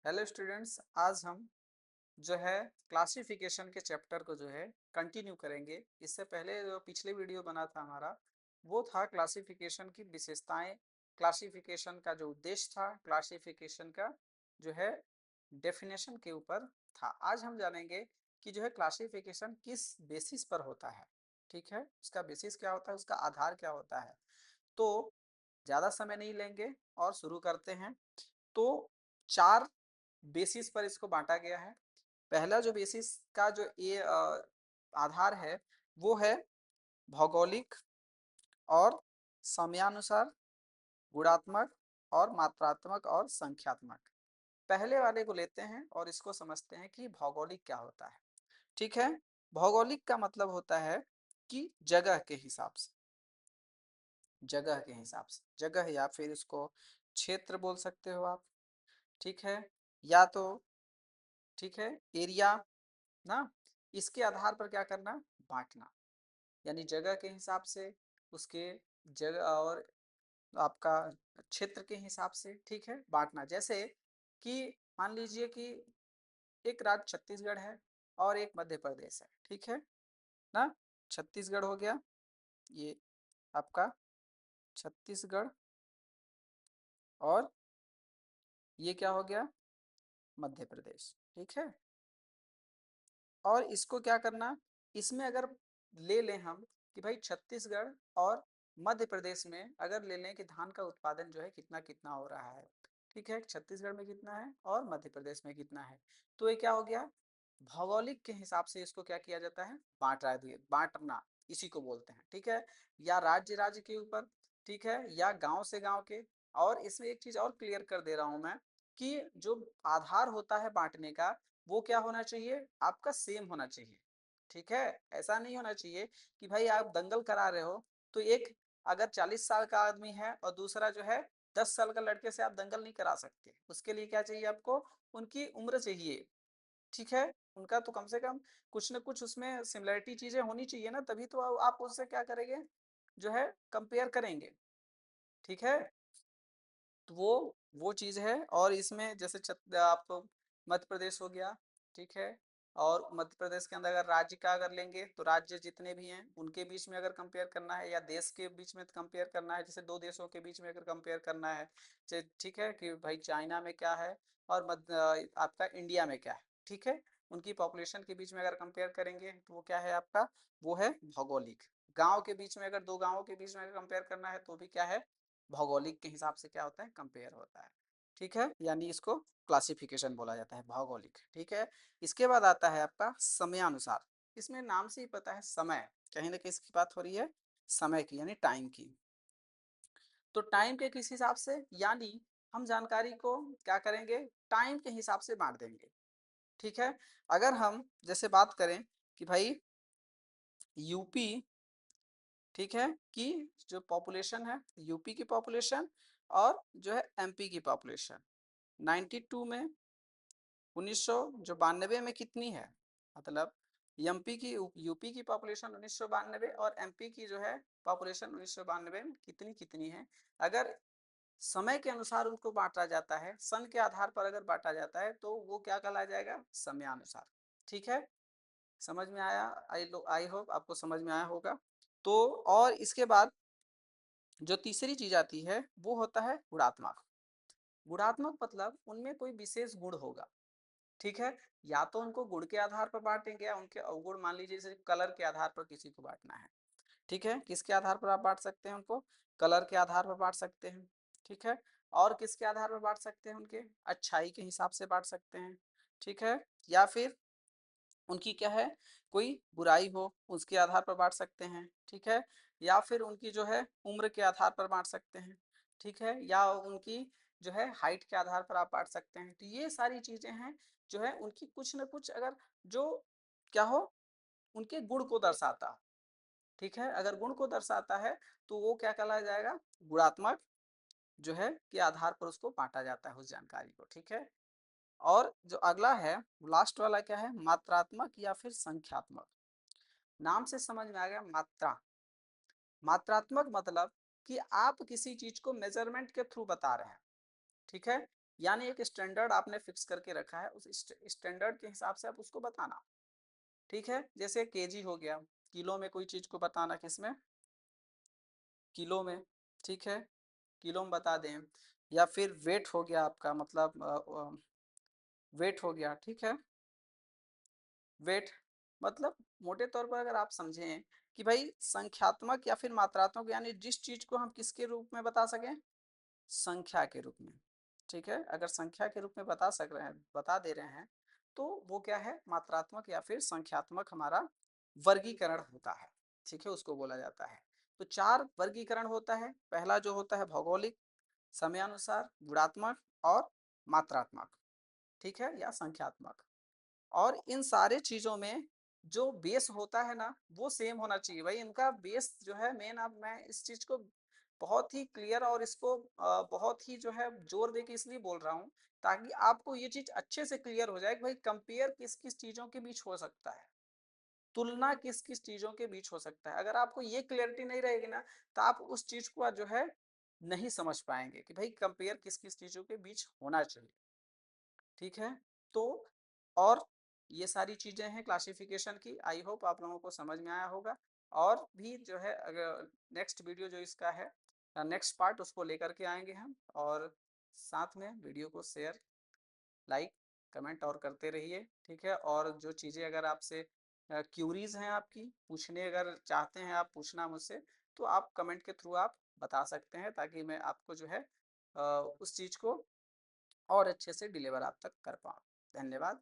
Hello students, आज हम जो है क्लासिफिकेशन के चैप्टर को जो है कंटिन्यू करेंगे। इससे पहले जो पिछले वीडियो बना था हमारा, वो था क्लासिफिकेशन की विशेषताएं, क्लासिफिकेशन का जो उद्देश्य था, क्लासिफिकेशन का जो है डेफिनेशन के ऊपर था। आज हम जानेंगे कि जो है क्लासिफिकेशन किस बेसिस पर होता है। ठीक है, उसका बेसिस क्या होता है, उसका आधार क्या होता है। तो ज़्यादा समय नहीं लेंगे और शुरू करते हैं। तो चार बेसिस पर इसको बांटा गया है। पहला जो बेसिस का जो ये आधार है वो है भौगोलिक और समयानुसार, गुणात्मक और मात्रात्मक और संख्यात्मक। पहले वाले को लेते हैं और इसको समझते हैं कि भौगोलिक क्या होता है। ठीक है, भौगोलिक का मतलब होता है कि जगह के हिसाब से, जगह के हिसाब से, जगह या फिर इसको क्षेत्र बोल सकते हो आप। ठीक है, या तो ठीक है एरिया ना, इसके आधार पर क्या करना, बांटना, यानी जगह के हिसाब से, उसके जगह और आपका क्षेत्र के हिसाब से, ठीक है, बांटना। जैसे कि मान लीजिए कि एक राज्य छत्तीसगढ़ है और एक मध्य प्रदेश है, ठीक है ना। छत्तीसगढ़ हो गया, ये आपका छत्तीसगढ़, और ये क्या हो गया, मध्य प्रदेश। ठीक है, और इसको क्या करना, इसमें अगर ले लें हम कि भाई छत्तीसगढ़ और मध्य प्रदेश में अगर ले लें कि धान का उत्पादन जो है कितना कितना हो रहा है। ठीक है, छत्तीसगढ़ में कितना है और मध्य प्रदेश में कितना है। तो ये क्या हो गया, भौगोलिक के हिसाब से इसको क्या किया जाता है, बांटना, इसी को बोलते हैं। ठीक है, या राज्य राज्य के ऊपर, ठीक है, या गांव से गांव के। और इसमें एक चीज और क्लियर कर दे रहा हूं मैं कि जो आधार होता है बांटने का, वो क्या होना चाहिए, आपका सेम होना चाहिए। ठीक है, ऐसा नहीं होना चाहिए कि भाई आप दंगल करा रहे हो तो एक अगर 40 साल का आदमी है और दूसरा जो है 10 साल का लड़के से आप दंगल नहीं करा सकते। उसके लिए क्या चाहिए आपको, उनकी उम्र चाहिए। ठीक है, उनका तो कम से कम कुछ न कुछ उसमें सिमिलरिटी चीजें होनी चाहिए ना, तभी तो आप उससे क्या करेंगे, जो है कंपेयर करेंगे। ठीक है, तो वो चीज है। और इसमें जैसे आपको मध्य प्रदेश हो गया, ठीक है, और मध्य प्रदेश के अंदर अगर राज्य का अगर लेंगे तो राज्य जितने भी हैं उनके बीच में अगर कंपेयर करना है, या देश के बीच में कंपेयर करना है, जैसे दो देशों के बीच में अगर कंपेयर करना है, ठीक है, कि भाई चाइना में क्या है और आपका इंडिया में क्या है। ठीक है, उनकी पॉपुलेशन के बीच में अगर कंपेयर करेंगे तो वो क्या है आपका, वो है भौगोलिक। गांव के बीच में अगर दो गांवों के बीच में अगर कंपेयर करना है तो भी क्या है, भौगोलिक के हिसाब से क्या होता है, कंपेयर होता है। ठीक है, यानी इसको क्लासिफिकेशन बोला जाता है, भौगोलिक। ठीक है, इसके बाद आता है आपका समयानुसार। इसमें नाम से ही पता है समय, कहीं ना कहीं इसकी बात हो रही है समय की, यानी टाइम की। तो टाइम के किस हिसाब से, यानी हम जानकारी को क्या करेंगे, टाइम के हिसाब से बांट देंगे। ठीक है, अगर हम जैसे बात करें कि भाई यूपी, ठीक है, कि जो पॉपुलेशन है यूपी की पॉपुलेशन और जो है एमपी की पॉपुलेशन 92 में, 1992 में कितनी है, मतलब एमपी की यूपी की पॉपुलेशन 1992 और एमपी की जो है पॉपुलेशन 1992 में कितनी कितनी है। अगर समय के अनुसार उनको बांटा जाता है, सन के आधार पर अगर बांटा जाता है तो वो क्या कहला जाएगा, समयानुसार। ठीक है, समझ में आया, आई होप आपको समझ में आया होगा। तो और इसके बाद जो तीसरी चीज आती है वो होता है गुणात्मक। गुणात्मक मतलब उनमें कोई विशेष गुण होगा। ठीक है, या तो उनको गुण के आधार पर बांटेंगे या उनके अवगुण, मान लीजिए जैसे कलर के आधार पर किसी को बांटना है। ठीक है, किसके आधार पर आप बांट सकते हैं उनको, कलर के आधार पर बांट सकते हैं। ठीक है, और किसके आधार पर बांट सकते हैं, उनके अच्छाई के हिसाब से बांट सकते हैं। ठीक है, या फिर उनकी क्या है, कोई बुराई हो उसके आधार पर बांट सकते हैं। ठीक है, या फिर उनकी जो है उम्र के आधार पर बांट सकते हैं। ठीक है, या उनकी जो है हाइट के आधार पर आप बांट सकते हैं। तो ये सारी चीजें हैं जो है उनकी कुछ न कुछ, अगर जो क्या हो, उनके गुण को दर्शाता। ठीक है, अगर गुण को दर्शाता है तो वो क्या कहलाया जाएगा, गुणात्मक जो है के आधार पर उसको बांटा जाता है उस जानकारी को। ठीक है, और जो अगला है लास्ट वाला क्या है, मात्रात्मक या फिर संख्यात्मक। नाम से समझ में आ गया, मात्रा। मात्रात्मक मतलब कि आप किसी चीज को मेजरमेंट के थ्रू बता रहे हैं। ठीक है, यानी एक स्टैंडर्ड आपने फिक्स करके रखा है, उस स्टैंडर्ड के हिसाब से आप उसको बताना। ठीक है, जैसे केजी हो गया, किलो में कोई चीज को बताना, किसमें, किलो में। ठीक है, किलो में बता दें। या फिर वेट हो गया आपका, मतलब वेट हो गया। ठीक है, वेट मतलब मोटे तौर पर अगर आप समझें कि भाई संख्यात्मक या फिर मात्रात्मक, यानी जिस चीज को हम किसके रूप में बता सकें, संख्या के रूप में। ठीक है, अगर संख्या के रूप में बता सक रहे हैं, बता दे रहे हैं, तो वो क्या है, मात्रात्मक या फिर संख्यात्मक हमारा वर्गीकरण होता है। ठीक है, उसको बोला जाता है। तो 4 वर्गीकरण होता है। पहला जो होता है भौगोलिक, समयानुसार, गुणात्मक और मात्रात्मक। ठीक है, या संख्यात्मक। और इन सारे चीजों में जो बेस होता है ना, वो सेम होना चाहिए भाई। इनका बेस जो है मेन, अब मैं इस चीज को बहुत ही क्लियर और इसको बहुत ही जो है जोर दे के इसलिए बोल रहा हूँ, ताकि आपको ये चीज अच्छे से क्लियर हो जाए कि भाई कंपेयर किस किस चीजों के बीच हो सकता है, तुलना किस किस चीजों के बीच हो सकता है। अगर आपको ये क्लियरिटी नहीं रहेगी ना, तो आप उस चीज को जो है नहीं समझ पाएंगे कि भाई कंपेयर किस किस चीजों के बीच होना चाहिए। ठीक है, तो और ये सारी चीजें हैं क्लासिफिकेशन की। आई होप आप लोगों को समझ में आया होगा। और भी जो है, अगर नेक्स्ट वीडियो जो इसका है, नेक्स्ट पार्ट, उसको लेकर के आएंगे हम। और साथ में वीडियो को शेयर, लाइक, कमेंट और करते रहिए। ठीक है, और जो चीज़ें अगर आपसे क्यूरीज हैं, आपकी पूछने अगर चाहते हैं आप पूछना मुझसे, तो आप कमेंट के थ्रू आप बता सकते हैं, ताकि मैं आपको जो है उस चीज़ को और अच्छे से डिलीवर आप तक कर पाऊँ। धन्यवाद।